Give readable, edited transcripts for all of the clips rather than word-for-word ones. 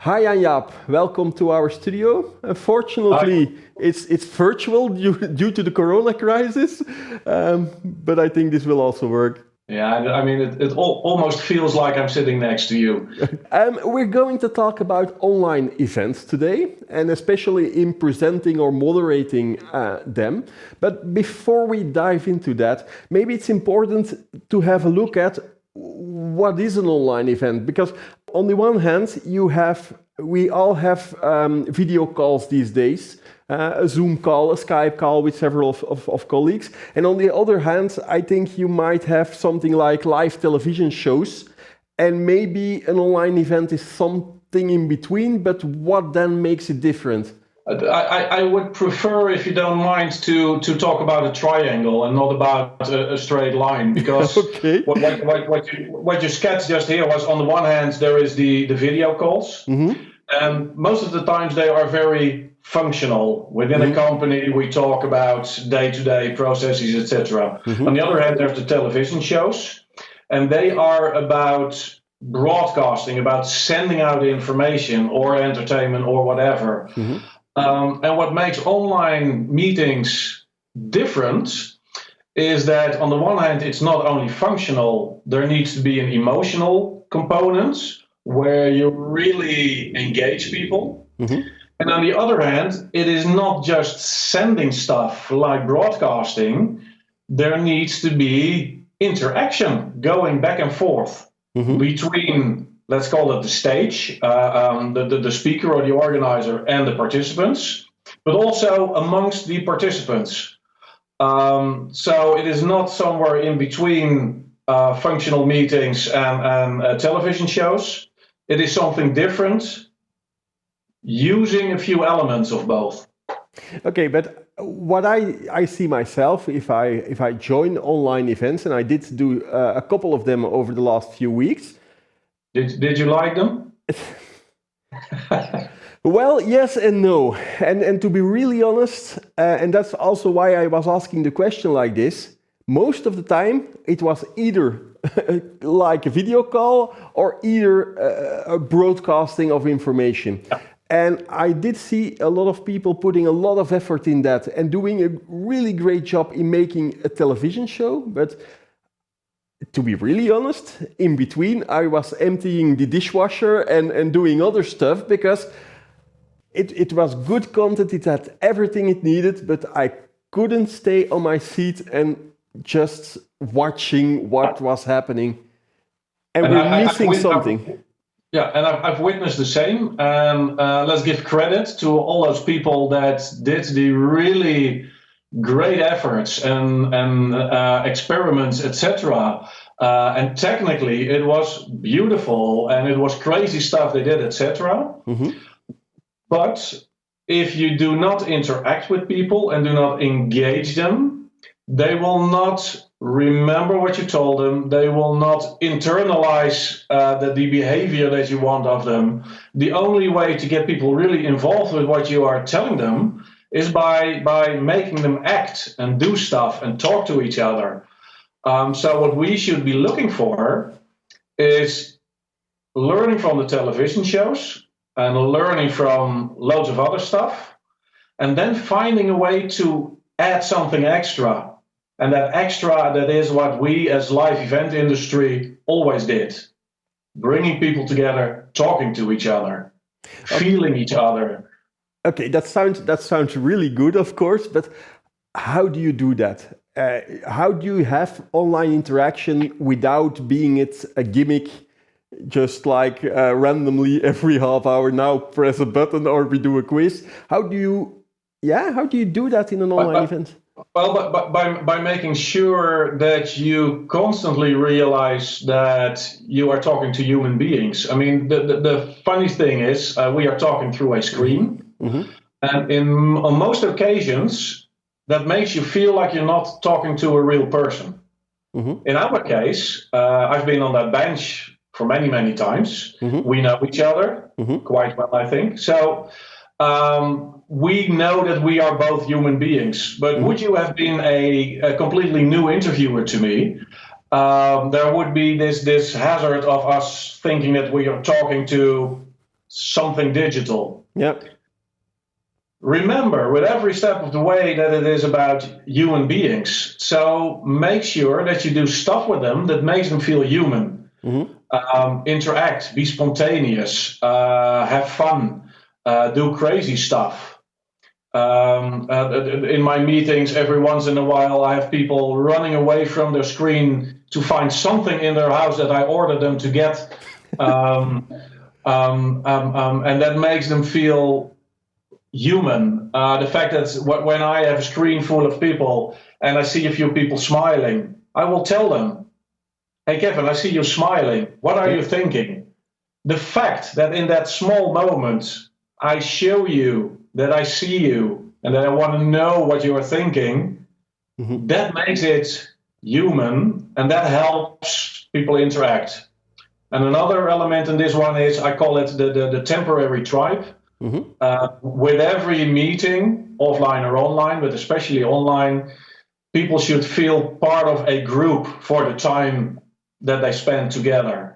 Hi Anjaap, welcome to our studio. Hi. Unfortunately, it's virtual due to the corona crisis, but I think this will also work. Yeah, I mean, it almost feels like I'm sitting next to you. We're going to talk about online events today, and especially in presenting or moderating them. But before we dive into that, maybe it's important to have a look at what is an online event, because on the one hand, we all have video calls these days, a Zoom call, a Skype call with several of colleagues. And on the other hand, I think you might have something like live television shows, and maybe an online event is something in between, but what then makes it different? I would prefer, if you don't mind, to talk about a triangle and not about a straight line, because Okay. what you sketched just here was, on the one hand, there is the video calls, and most of the times they are very functional. Within a company, we talk about day-to-day processes, etc. On the other hand, there's the television shows, and they are about broadcasting, about sending out information or entertainment or whatever. And what makes online meetings different is that, on the one hand, it's not only functional, there needs to be an emotional component where you really engage people. And on the other hand, it is not just sending stuff like broadcasting, there needs to be interaction going back and forth between, let's call it the stage, the speaker or the organizer and the participants, but also amongst the participants. So it is not somewhere in between functional meetings and television shows. It is something different, using a few elements of both. Okay, but what I see myself, if I join online events, and I did do a couple of them over the last few weeks. Did you like them? Well, yes and no. And to be really honest, and that's also why I was asking the question like this, most of the time it was either like a video call or either a broadcasting of information. And I did see a lot of people putting a lot of effort in that and doing a really great job in making a television show. But to be really honest, in between I was emptying the dishwasher and doing other stuff, because it was good content, it had everything it needed, but I couldn't stay on my seat and just watching what was happening. And we're missing something. Yeah, and I've witnessed the same. And let's give credit to all those people that did the really great efforts and experiments, etc. And technically, it was beautiful and it was crazy stuff they did, etc. But if you do not interact with people and do not engage them, they will not remember what you told them. They will not internalize the behavior that you want of them. The only way to get people really involved with what you are telling them is by making them act and do stuff and talk to each other. So what we should be looking for is learning from the television shows and learning from loads of other stuff, and then finding a way to add something extra. And that extra, that is what we as live event industry always did. Bringing people together, talking to each other, feeling each other. Okay, that sounds really good, of course, but how do you do that? How do you have online interaction without being a gimmick, just like randomly every half hour now press a button or we do a quiz? How do you do that in an online event? Well, by making sure that you constantly realize that you are talking to human beings. I mean, the funny thing is, we are talking through a screen, and on most occasions, that makes you feel like you're not talking to a real person. In our case, I've been on that bench for many, many times. We know each other quite well, I think. So we know that we are both human beings. But would you have been a completely new interviewer to me, there would be this hazard of us thinking that we are talking to something digital. Yeah. Remember, with every step of the way, that it is about human beings. So make sure that you do stuff with them that makes them feel human. Interact, be spontaneous, have fun, do crazy stuff. In my meetings, every once in a while, I have people running away from their screen to find something in their house that I ordered them to get. And that makes them feel human. The fact that when I have a screen full of people and I see a few people smiling, I will tell them, hey Kevin, I see you smiling. What are you thinking? The fact that in that small moment I show you that I see you and that I want to know what you are thinking, that makes it human, and that helps people interact. And another element in this one is, I call it the temporary tribe. With every meeting, offline or online, but especially online, people should feel part of a group for the time that they spend together.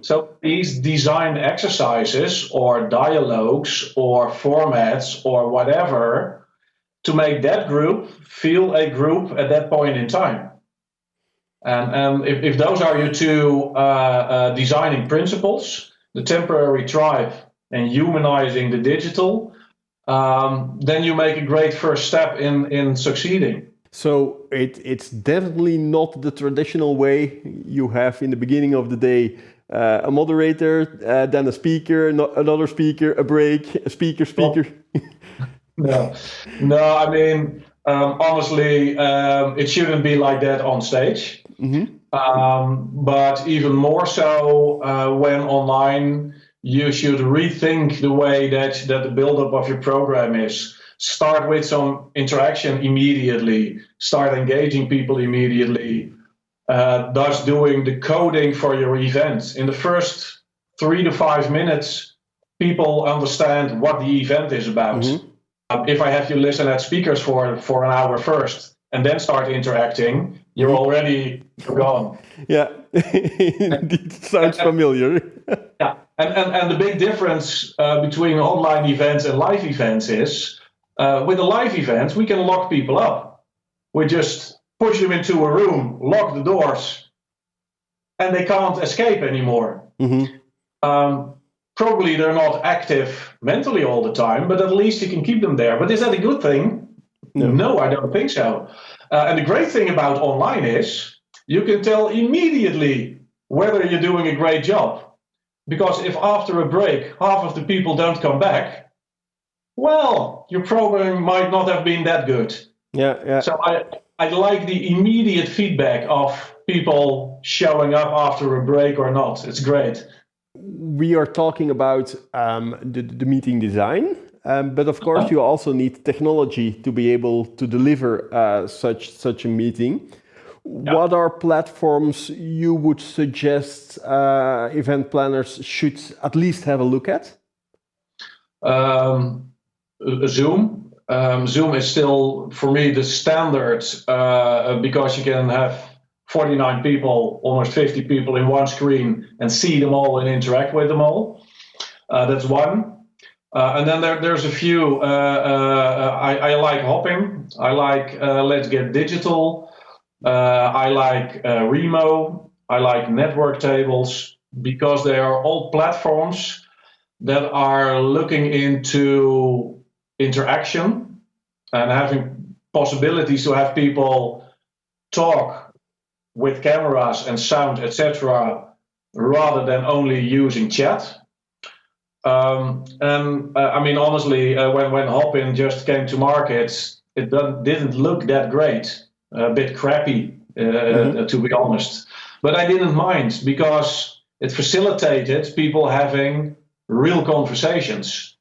So these design exercises or dialogues or formats or whatever to make that group feel a group at that point in time. And if those are your two designing principles, the temporary tribe and humanizing the digital, then you make a great first step in succeeding. So it's definitely not the traditional way you have in the beginning of the day, a moderator, then a speaker, another speaker, a break, a speaker. No, I mean, honestly, it shouldn't be like that on stage. But even more so when online, you should rethink the way that the buildup of your program is. Start with some interaction immediately. Start engaging people immediately. Thus doing the coding for your event. In the first 3 to 5 minutes, people understand what the event is about. If I have you listen at speakers for an hour first and then start interacting, you're already gone. Yeah, it sounds familiar. Yeah, and the big difference between online events and live events is, with the live events, we can lock people up. We just push them into a room, lock the doors, and they can't escape anymore. Probably they're not active mentally all the time, but at least you can keep them there. But is that a good thing? No, I don't think so. And the great thing about online is you can tell immediately whether you're doing a great job. Because if after a break, half of the people don't come back, well, your program might not have been that good. Yeah. So I like the immediate feedback of people showing up after a break or not. It's great. We are talking about the meeting design, but of course you also need technology to be able to deliver such a meeting. What are platforms you would suggest event planners should at least have a look at? Zoom. Zoom is still, for me, the standard because you can have 49 people, almost 50 people in one screen and see them all and interact with them all. That's one. And then there's a few. I like Hopping. I like Let's Get Digital. I like Remo. I like Network Tables, because they are all platforms that are looking into interaction and having possibilities to have people talk with cameras and sound, etc., rather than only using chat. I mean, honestly, when Hopin just came to market, it didn't look that great, a bit crappy, to be honest. But I didn't mind, because it facilitated people having real conversations.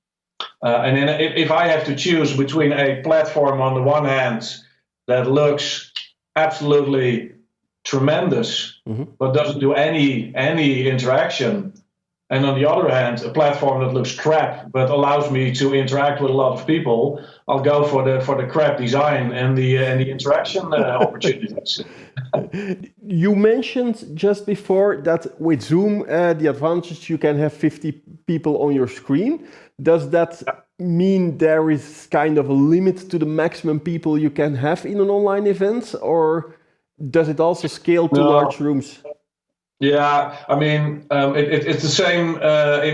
And then if I have to choose between a platform on the one hand that looks absolutely tremendous, but doesn't do any interaction, and on the other hand, a platform that looks crap but allows me to interact with a lot of people, I'll go for the crap design and the interaction opportunities. You mentioned just before that with Zoom, the advantage you can have 50 people on your screen. Does that mean there is kind of a limit to the maximum people you can have in an online event, or does it also scale to large rooms? Yeah, I mean, it's the same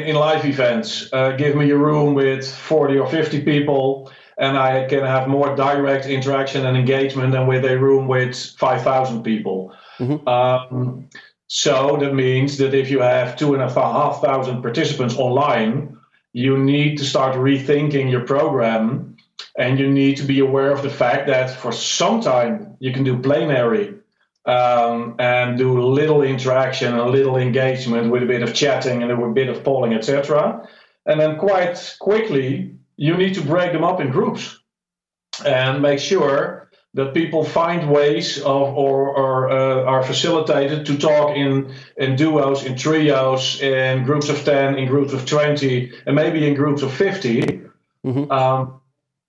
in live events. Give me a room with 40 or 50 people, and I can have more direct interaction and engagement than with a room with 5,000 people. Mm-hmm. So that means that if you have 2,500 participants online, you need to start rethinking your program, and you need to be aware of the fact that for some time you can do plenary. And do little interaction and a little engagement with a bit of chatting and a bit of polling, etc. And then quite quickly, you need to break them up in groups and make sure that people find ways of or are facilitated to talk in duos, in trios, in groups of 10, in groups of 20, and maybe in groups of 50. Mm-hmm.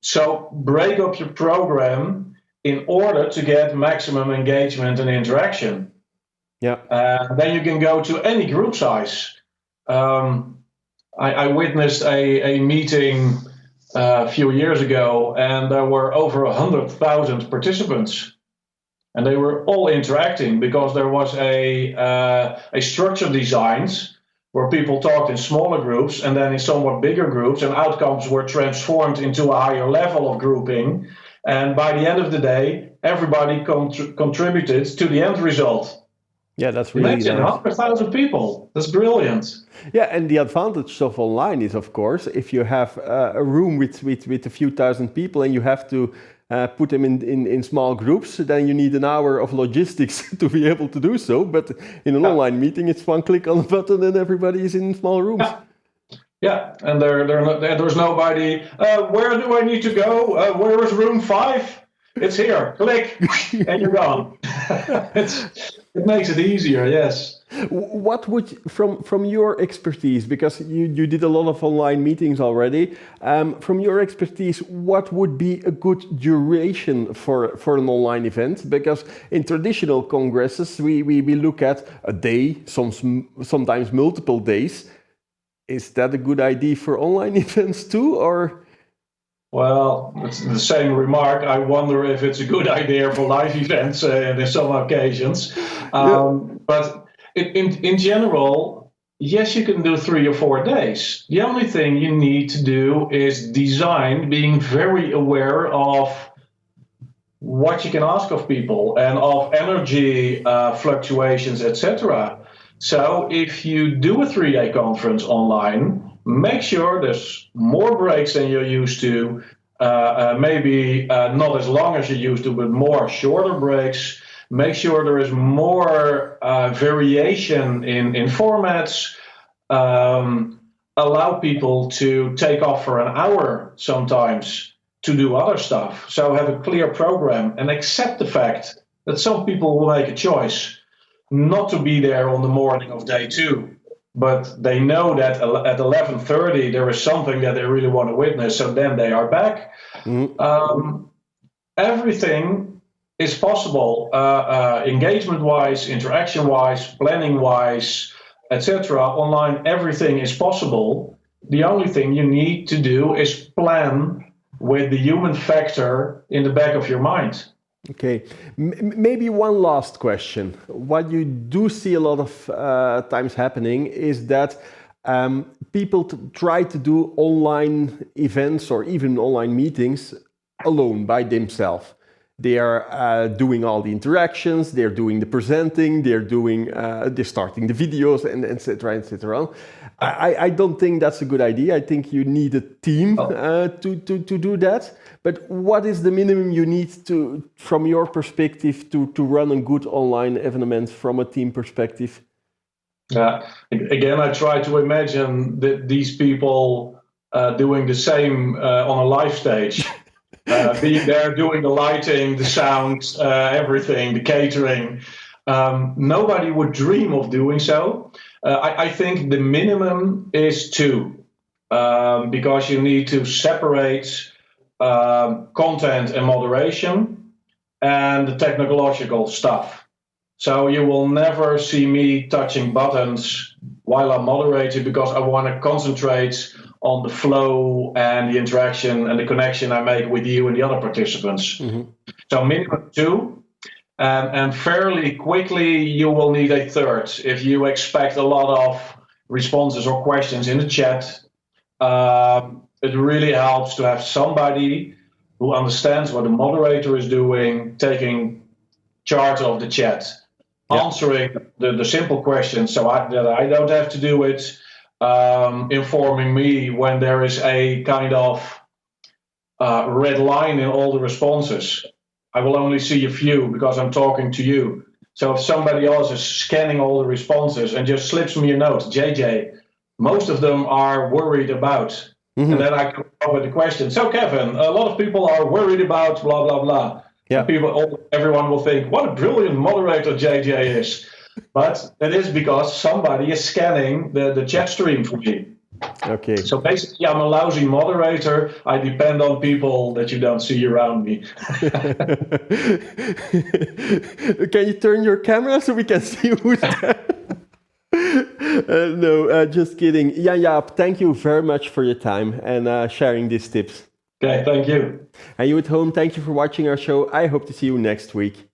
So break up your program in order to get maximum engagement and interaction. Yeah. Then you can go to any group size. I witnessed a meeting a few years ago, and there were over 100,000 participants. And they were all interacting because there was a structure designed where people talked in smaller groups and then in somewhat bigger groups, and outcomes were transformed into a higher level of grouping. And by the end of the day, everybody contributed to the end result. Yeah, that's really nice. 100,000 people. That's brilliant. Yeah, and the advantage of online is, of course, if you have a room with a few thousand people and you have to put them in small groups, then you need an hour of logistics to be able to do so. But in an online meeting, it's one click on the button and everybody is in small rooms. Yeah. Yeah, and there's nobody. Where do I need to go? Where is room 5? It's here. Click, and you're gone. It makes it easier. Yes. What would, from your expertise, because you did a lot of online meetings already, from your expertise, what would be a good duration for an online event? Because in traditional congresses, we look at a day, sometimes multiple days. Is that a good idea for online events too, or? Well, it's the same remark. I wonder if it's a good idea for live events in some occasions. But in general, yes, you can do 3 or 4 days. The only thing you need to do is design, being very aware of what you can ask of people and of energy fluctuations, etc. So if you do a 3-day conference online, make sure there's more breaks than you're used to, maybe not as long as you're used to, but more shorter breaks. Make sure there is more variation in formats. Allow people to take off for an hour sometimes to do other stuff. So have a clear program and accept the fact that some people will make a choice not to be there on the morning of day 2, but they know that at 11:30 there is something that they really want to witness, so then they are back. Mm-hmm. Everything is possible, engagement-wise, interaction-wise, planning-wise, etc. Online, everything is possible. The only thing you need to do is plan with the human factor in the back of your mind. Okay, maybe one last question. What you do see a lot of times happening is that people try to do online events or even online meetings alone by themselves. They are doing all the interactions, they're doing the presenting, they're starting the videos, and etc. etc. I don't think that's a good idea. I think you need a team to do that. But what is the minimum you need to, from your perspective, to run a good online event from a team perspective? Again, I try to imagine that these people doing the same on a live stage. Being there, doing the lighting, the sound, everything, the catering. Nobody would dream of doing so. I think the minimum is 2, because you need to separate content and moderation and the technological stuff. So you will never see me touching buttons while I'm moderating, because I want to concentrate on the flow and the interaction and the connection I make with you and the other participants. So minimum 2. And fairly quickly, you will need a 3rd. If you expect a lot of responses or questions in the chat, it really helps to have somebody who understands what the moderator is doing, taking charge of the chat, answering the simple questions so that I don't have to do it, informing me when there is a kind of red line in all the responses. I will only see a few because I'm talking to you. So if somebody else is scanning all the responses and just slips me a note, JJ, most of them are worried about. And then I come up with the question. So Kevin, a lot of people are worried about blah, blah, blah. Yeah. Everyone will think, what a brilliant moderator JJ is. But it is because somebody is scanning the chat stream for me. Okay. So basically, I'm a lousy moderator. I depend on people that you don't see around me. Can you turn your camera so we can see who's there? No, just kidding. Jan-Jaap, thank you very much for your time and sharing these tips. Okay, thank you. And you at home, thank you for watching our show. I hope to see you next week.